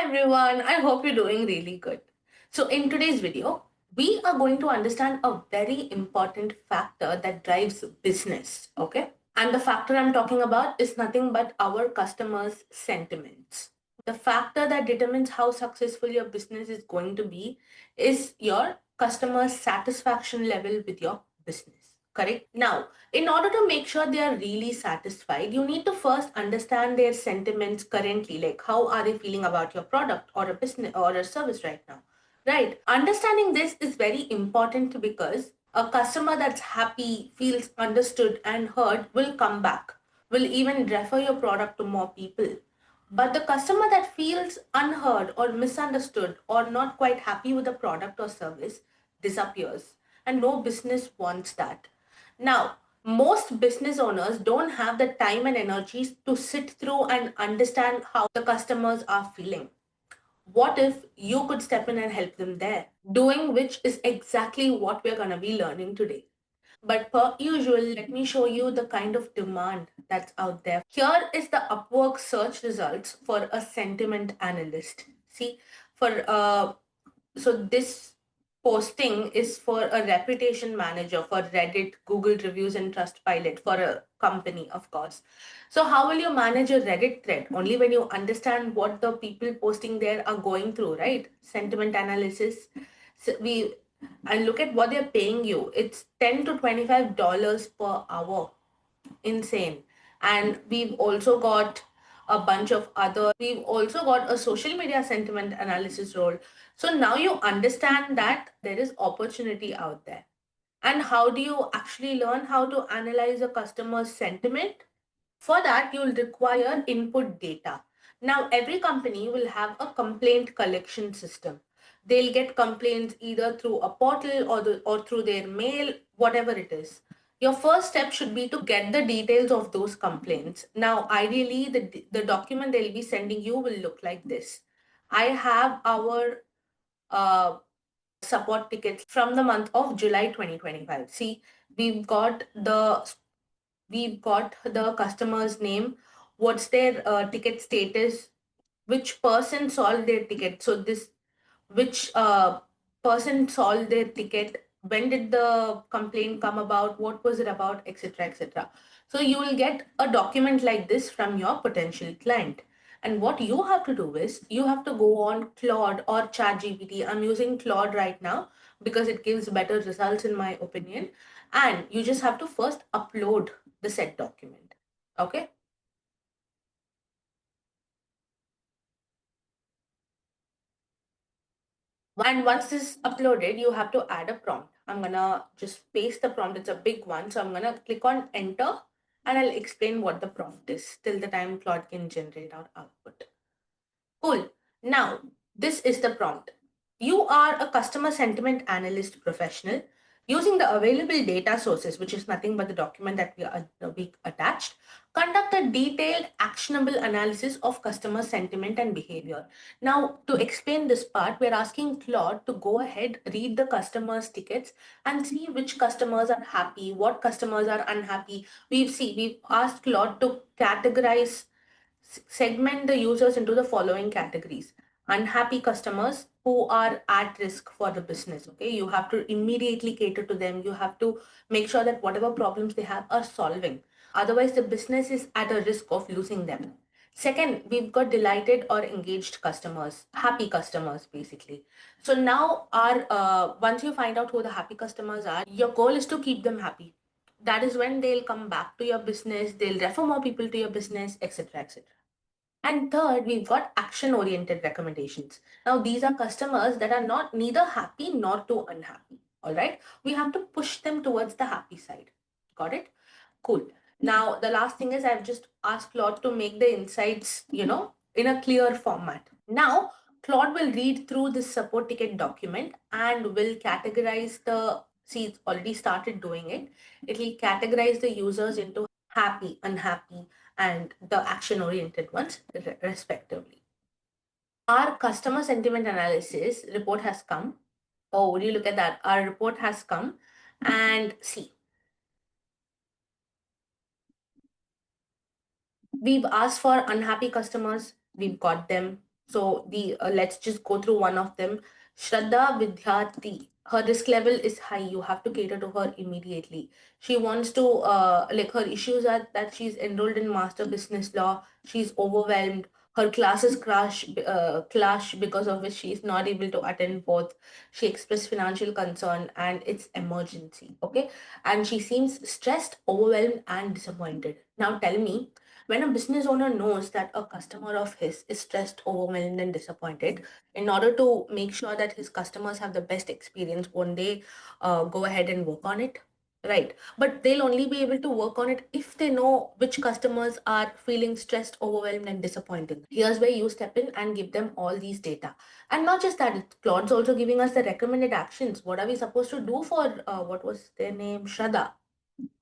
everyone, I hope you're doing really good. So, in today's video, we are going to understand a very important factor that drives business, okay? And the factor I'm talking about is nothing but our customers' sentiments. The factor that determines how successful your business is going to be is your customer satisfaction level with your business, correct? Now, in order to make sure they are really satisfied, you need to first understand their sentiments currently, like how are they feeling about your product or a business or a service right now, right? Understanding this is very important because a customer that's happy, feels understood and heard will come back, will even refer your product to more people. But the customer that feels unheard or misunderstood or not quite happy with the product or service disappears. And no business wants that. Now, most business owners don't have the time and energy to sit through and understand how the customers are feeling. What if you could step in and help them there? Doing which is exactly what we're going to be learning today. But per usual, let me show you the kind of demand that's out there. Here is the Upwork search results for a sentiment analyst. See, for so this posting is for a reputation manager for Reddit, Google reviews, and Trustpilot for a company, of course. So how will you manage a Reddit thread? Only when you understand what the people posting there are going through, right? Sentiment analysis. So we and look at what they're paying you. It's $10 to $25 per hour. Insane. And we've also got a social media sentiment analysis role. So now you understand that there is opportunity out there. And how do you actually learn how to analyze a customer's sentiment? For that, you'll require input data. Now, every company will have a complaint collection system. They'll get complaints either through a portal or through their mail, whatever it is. Your first step should be to get the details of those complaints. Now, ideally, the document they'll be sending you will look like this. I have our uh, support tickets from the month of July 2025. See, we've got the we've got the customer's name, what's their ticket status, which person solved their ticket. So this, which person solved their ticket, when did the complaint come about, what was it about, etc., etc. So you will get a document like this from your potential client. And what you have to do is you have to go on Claude or ChatGPT. I'm using Claude right now because it gives better results in my opinion. And you just have to first upload the said document. Okay. And once this is uploaded, you have to add a prompt. I'm gonna just paste the prompt. It's a big one. So I'm gonna click on enter and I'll explain what the prompt is till the time Claude can generate our output. Cool. Now, this is the prompt. You are a customer sentiment analyst professional. Using the available data sources, which is nothing but the document that we attached, conduct a detailed, actionable analysis of customer sentiment and behavior. Now, to explain this part, we're asking Claude to go ahead, read the customers' tickets, and see which customers are happy, what customers are unhappy. We've asked Claude to segment the users into the following categories. Unhappy customers who are at risk for the business. Okay, you have to immediately cater to them. You have to make sure that whatever problems they have are solving. Otherwise, the business is at a risk of losing them. Second, we've got delighted or engaged customers, happy customers basically. So now, our once you find out who the happy customers are, your goal is to keep them happy. That is when they'll come back to your business, they'll refer more people to your business, etc., etc. And third, we've got action oriented recommendations. Now, these are customers that are not neither happy nor too unhappy. All right. We have to push them towards the happy side. Got it? Cool. Now, the last thing is I've just asked Claude to make the insights, in a clear format. Now, Claude will read through this support ticket document and will categorize see, it's already started doing it. It will categorize the users into happy, unhappy, and the action oriented ones, respectively. Our customer sentiment analysis report has come. Oh, would you look at that? Our report has come. And see, we've asked for unhappy customers, we've got them. So let's just go through one of them. Shraddha Vidyarthi. Her risk level is high. You have to cater to her immediately. She wants to like her issues are that she's enrolled in master business law. She's overwhelmed. Her classes clash because of which she is not able to attend both. She expressed financial concern and it's emergency. Okay, and she seems stressed, overwhelmed, and disappointed. Now tell me, when a business owner knows that a customer of his is stressed, overwhelmed, and disappointed, in order to make sure that his customers have the best experience, won't they go ahead and work on it? Right. But they'll only be able to work on it if they know which customers are feeling stressed, overwhelmed, and disappointed. Here's where you step in and give them all these data. And not just that, Claude's also giving us the recommended actions. What are we supposed to do for, what was their name? Shraddha.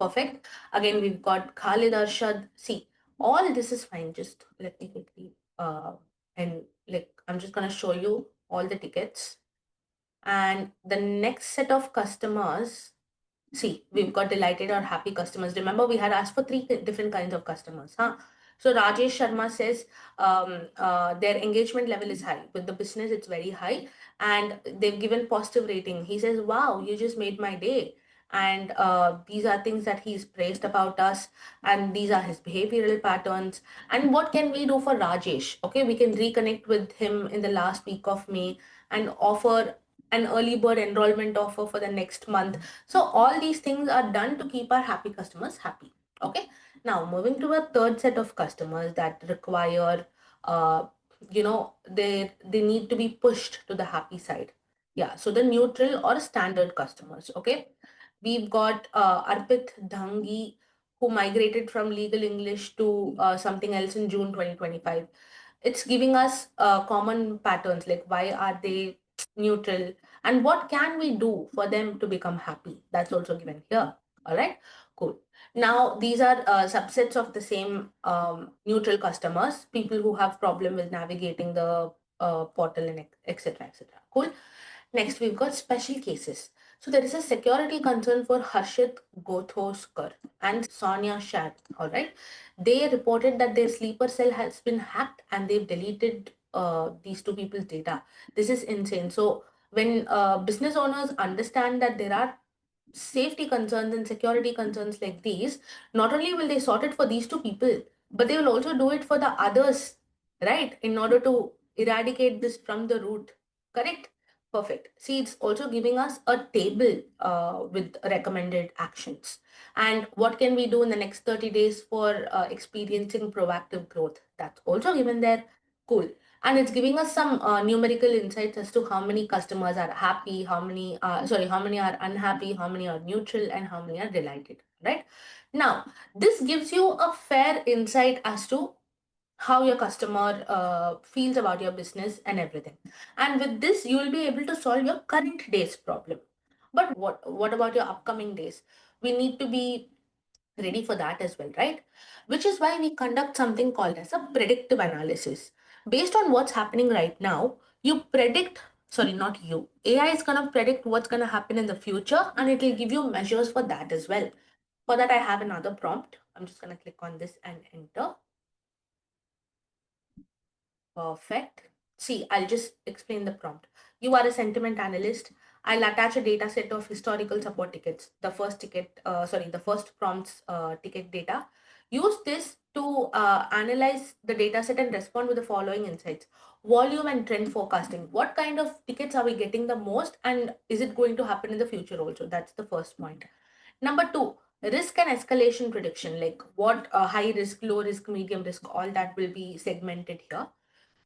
Perfect. Again, we've got Khalid Arshad. See, all this is fine. Just let me quickly and like I'm just gonna show you all the tickets. And the next set of customers, see, we've got delighted or happy customers. Remember, we had asked for three different kinds of customers, huh? So Rajesh Sharma says their engagement level is high. With the business, it's very high. And they've given positive rating. He says, wow, you just made my day. And these are things that he's praised about us. And these are his behavioral patterns. And what can we do for Rajesh? Okay, we can reconnect with him in the last week of May and offer an early bird enrollment offer for the next month. So all these things are done to keep our happy customers happy. Okay. Now moving to a third set of customers that require, uh, they need to be pushed to the happy side. Yeah. So the neutral or standard customers. Okay. We've got Arpit Dhangi, who migrated from legal English to something else in June 2025. It's giving us common patterns, like why are they neutral and what can we do for them to become happy. That's also given here. All right, cool. Now these are subsets of the same neutral customers, people who have problem with navigating the portal and etc etc. Cool. Next, we've got special cases. So there is a security concern for Harshit Gothoskar and Sonia Shad. All right, they reported that their sleeper cell has been hacked and they've deleted these two people's data. This is insane. So when business owners understand that there are safety concerns and security concerns like these, not only will they sort it for these two people, but they will also do it for the others, right? In order to eradicate this from the root. Correct? Perfect. See, it's also giving us a table with recommended actions. And what can we do in the next 30 days for experiencing proactive growth? That's also given there. Cool. And it's giving us some numerical insights as to how many customers are happy, how many are unhappy, how many are neutral, and how many are delighted, right? Now, this gives you a fair insight as to how your customer feels about your business and everything. And with this, you will be able to solve your current day's problem. But what about your upcoming days? We need to be ready for that as well, right? Which is why we conduct something called as a predictive analysis. Based on what's happening right now, you predict, sorry, not you. AI is going to predict what's going to happen in the future and it will give you measures for that as well. For that, I have another prompt. I'm just going to click on this and enter. Perfect. See, I'll just explain the prompt. You are a sentiment analyst. I'll attach a data set of historical support tickets. The first prompt's ticket data. Use this to analyze the data set and respond with the following insights. Volume and trend forecasting. What kind of tickets are we getting the most and is it going to happen in the future also? That's the first point. Number two, risk and escalation prediction, like what high risk, low risk, medium risk, all that will be segmented here.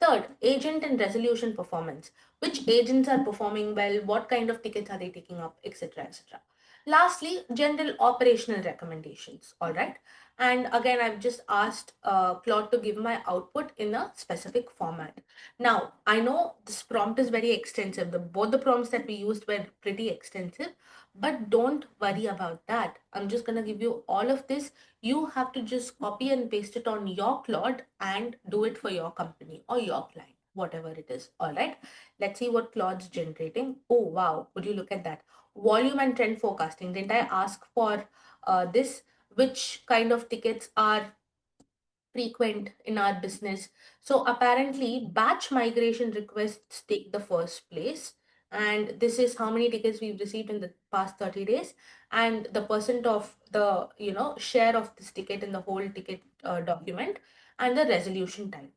Third, agent and resolution performance. Which agents are performing well? What kind of tickets are they taking up, etc. etc. Lastly, general operational recommendations. All right. And again, I've just asked Claude to give my output in a specific format. Now, I know this prompt is very extensive. Both the prompts that we used were pretty extensive, but don't worry about that. I'm just going to give you all of this. You have to just copy and paste it on your Claude and do it for your company or your client, whatever it is. All right. Let's see what Claude's generating. Oh, wow. Would you look at that? Volume and trend forecasting. Didn't I ask for this? Which kind of tickets are frequent in our business. So apparently, batch migration requests take the first place. And this is how many tickets we've received in the past 30 days, and the percent of the share of this ticket in the whole ticket document, and the resolution time.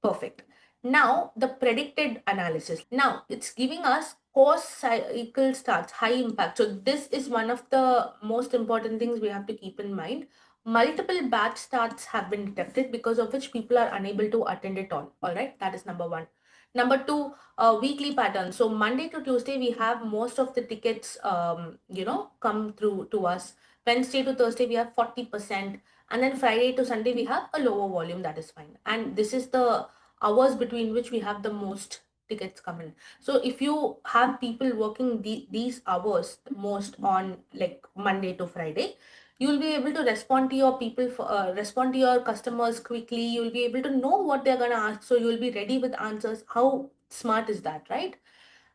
Perfect. Now the predicted analysis. Now it's giving us course cycle starts high impact. So this is one of the most important things we have to keep in mind. Multiple batch starts have been detected, because of which people are unable to attend it all right, that is number one. Number two, weekly pattern. So Monday to Tuesday we have most of the tickets come through to us. Wednesday to Thursday we have 40%, and then Friday to Sunday we have a lower volume, that is fine. And this is the hours between which we have the most tickets come in. So if you have people working these hours the most on like Monday to Friday, you'll be able to respond to your respond to your customers quickly. You'll be able to know what they're going to ask, so you'll be ready with answers. How smart is that, right?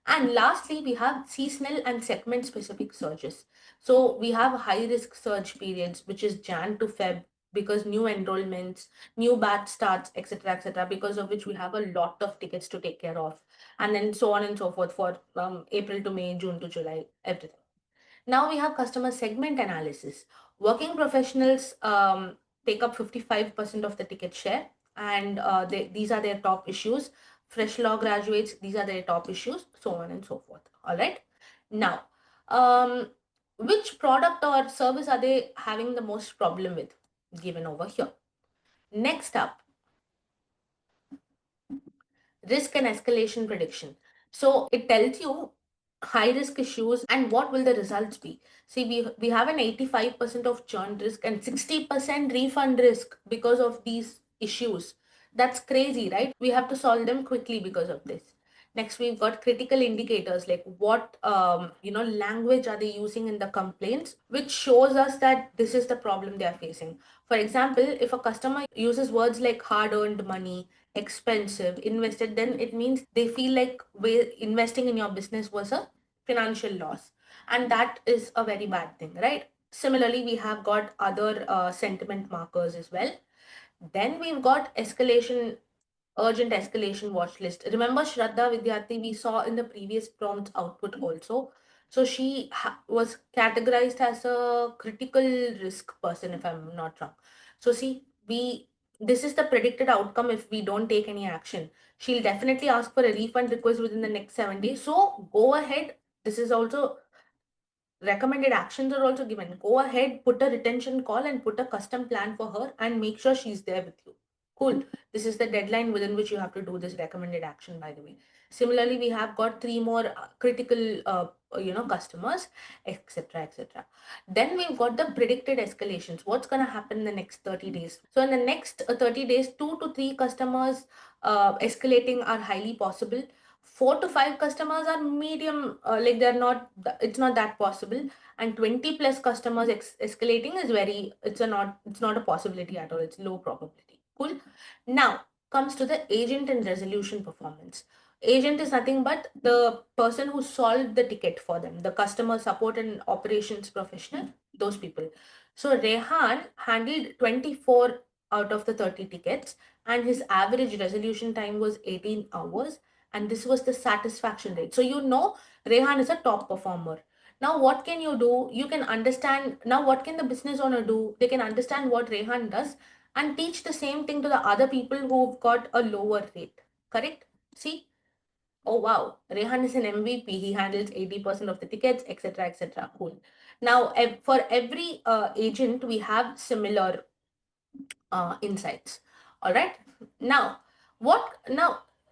And lastly, we have seasonal and segment specific surges. So we have high risk surge periods, which is Jan to Feb, because new enrollments, new batch starts, etc., because of which we have a lot of tickets to take care of. And then so on and so forth for April to May, June to July, everything. Now we have customer segment analysis. Working professionals take up 55% of the ticket share, and these are their top issues. Fresh law graduates, these are their top issues, so on and so forth. All right. Now, um, which product or service are they having the most problem with? Given over here. Next up, risk and escalation prediction. So it tells you high risk issues and what will the results be. See, we have an 85% of churn risk and 60% refund risk because of these issues. That's crazy, right? We have to solve them quickly because of this. Next, we've got critical indicators like what language are they using in the complaints, which shows us that this is the problem they are facing. For example, if a customer uses words like hard-earned money, expensive, invested, then it means they feel like investing in your business was a financial loss. And that is a very bad thing, right? Similarly, we have got other sentiment markers as well. Then we've got urgent escalation watch list. Remember Shraddha Vidyarthi we saw in the previous prompt output also. So she was categorized as a critical risk person, if I'm not wrong. So see, this is the predicted outcome if we don't take any action. She'll definitely ask for a refund request within the next 7 days. So go ahead. This is also recommended actions are also given. Go ahead, put a retention call and put a custom plan for her and make sure she's there with you. Cool. This is the deadline within which you have to do this recommended action, by the way. Similarly, we have got three more critical, customers, etc., etc. Then we've got the predicted escalations. What's going to happen in the next 30 days? So in the next 30 days, 2 to 3 customers escalating are highly possible. 4 to 5 customers are medium, like they're not, it's not that possible. And 20 plus customers escalating is it's not a possibility at all. It's low probability. Cool. Now comes to the agent and resolution performance. Agent is nothing but the person who solved the ticket for them, the customer support and operations professional, those people. So Rehan handled 24 out of the 30 tickets, and his average resolution time was 18 hours, and this was the satisfaction rate. So Rehan is a top performer. Now what can you do? You can understand now what can the business owner do? They can understand what Rehan does and teach the same thing to the other people who've got a lower rate. Correct? See? Oh wow, Rehan is an MVP. He handles 80% of the tickets, etc., etc. Cool. Now, for every agent, we have similar insights. All right. Now,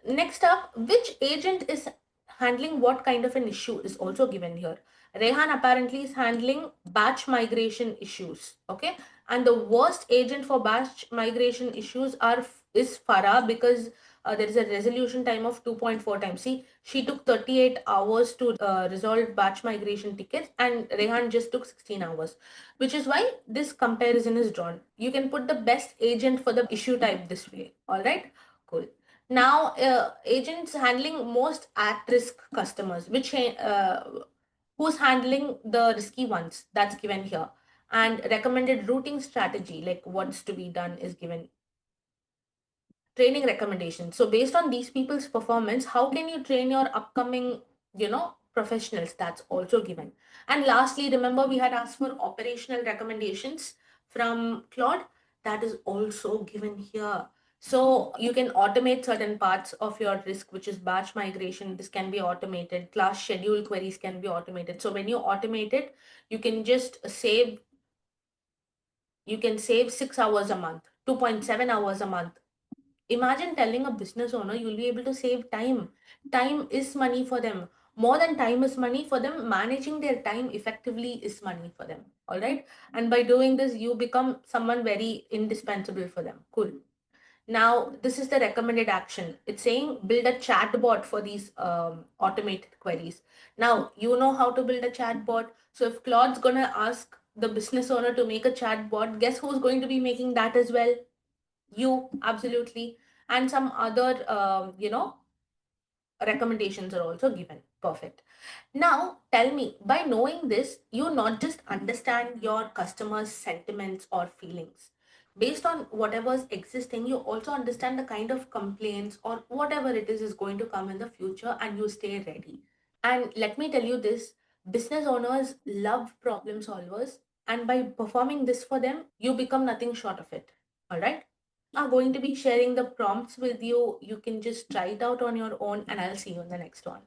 next up, which agent is handling what kind of an issue is also given here. Rehan apparently is handling batch migration issues. Okay. And the worst agent for batch migration issues is Farah, because there is a resolution time of 2.4 times. See, she took 38 hours to resolve batch migration tickets, and Rehan just took 16 hours, which is why this comparison is drawn. You can put the best agent for the issue type this way. All right, cool. Now, agents handling most at-risk customers, who's handling the risky ones, that's given here. And recommended routing strategy, like what's to be done, is given training recommendations. So based on these people's performance, how can you train your upcoming, professionals? That's also given. And lastly, remember we had asked for operational recommendations from Claude. That is also given here. So you can automate certain parts of your risk, which is batch migration. This can be automated. Class schedule queries can be automated. So when you automate it, you can just save, 6 hours a month, 2.7 hours a month. Imagine telling a business owner you'll be able to save time. Time is money for them. More than time is money for them, managing their time effectively is money for them. All right. And by doing this, you become someone very indispensable for them. Cool. Now, this is the recommended action. It's saying build a chatbot for these automated queries. Now, you know how to build a chatbot. So, if Claude's going to ask the business owner to make a chatbot, guess who's going to be making that as well? You, absolutely. And some other, recommendations are also given. Perfect. Now, tell me, by knowing this, you not just understand your customers' sentiments or feelings. Based on whatever's existing, you also understand the kind of complaints or whatever it is going to come in the future, and you stay ready. And let me tell you this, business owners love problem solvers, and by performing this for them, you become nothing short of it. All right. Are going to be sharing the prompts with you. You can just try it out on your own, and I'll see you in the next one.